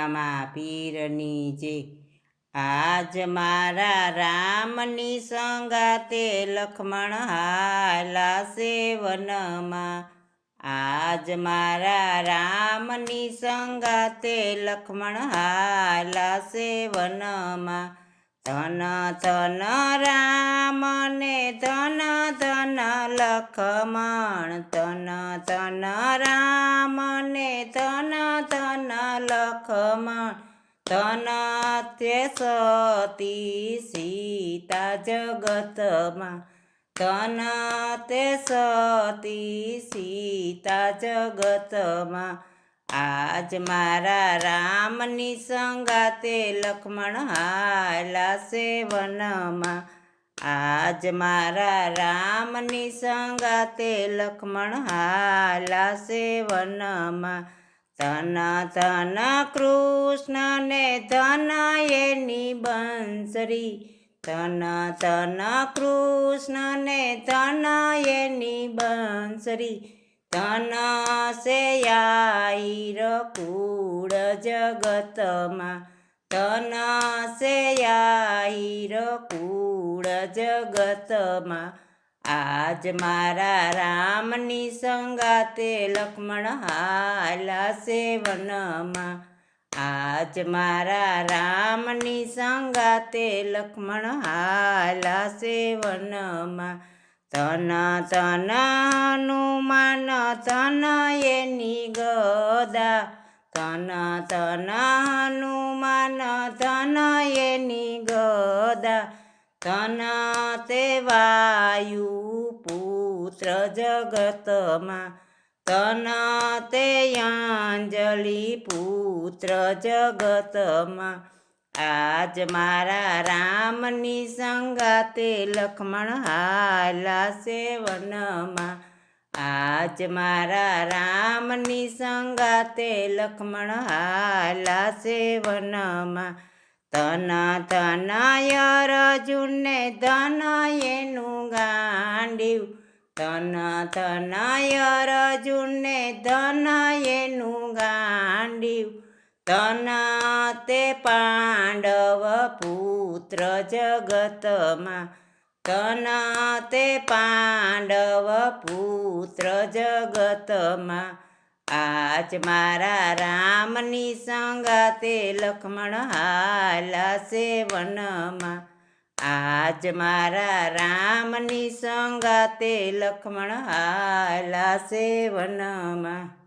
રામા પીરની જે આજ મારા રામની સંગાતે લક્ષ્મણ હાલા સેવનમાં આજ મારા રામની સંગાતે લક્ષ્મણ હાલા સેવનમાં ધન ધન રામ ને ધન ધન લક્ષ્મણ ધન ધન રામ ને ધન ધન લક્ષ્મણ ધન તે સતી સીતા જગતમાં ધન તે સતી સીતા જગતમાં આજ મારા રામની સંગાતે લક્ષ્મણ હાલા સેવનમાં આજ મારા રામની સંગાતે લક્ષ્મણ હાલા સેવનમાં ધન ધન કૃષ્ણ ને ધન એની બંસરી ધન ધન કૃષ્ણ ને ધન એની બંસરી ધન સે આઈર કુળ જગતમાં ધન સે આઈર કુળ જગતમાં આજ મારા રામની સંગાતે લક્ષ્મણ હાલા સેવનમાં આજ મારા રામની સંગાતે લક્ષ્મણ હાલા સેવનમાં ધન ધન હનુમાન ધન એની ગદા ધન ધન હનુમાન ધન એની ગદા ધન તે વાયુ પુત્ર જગતમાં ધન તે અંજલિ પુત્ર જગતમાં આજ મારા રામની સંગાતે લક્ષ્મણ હાલા સેવનમાં આજ મારા રામની સંગાતે લક્ષ્મણ હાલા સેવનમાં ધન ધન અર્જુનને ધન એનું ગાંડિયું ધન ધન અર્જુનને ધન એનું ગાંડિયું ધન તે પાંડવ પુત્ર જગતમાં ધન તે પાંડવ પુત્ર જગતમાં આજ મારા રામની સંગાતે લક્ષ્મણ હાલા સેવનમાં આજ મારા રામની સંગાતે લક્ષ્મણ હાલા સેવનમાં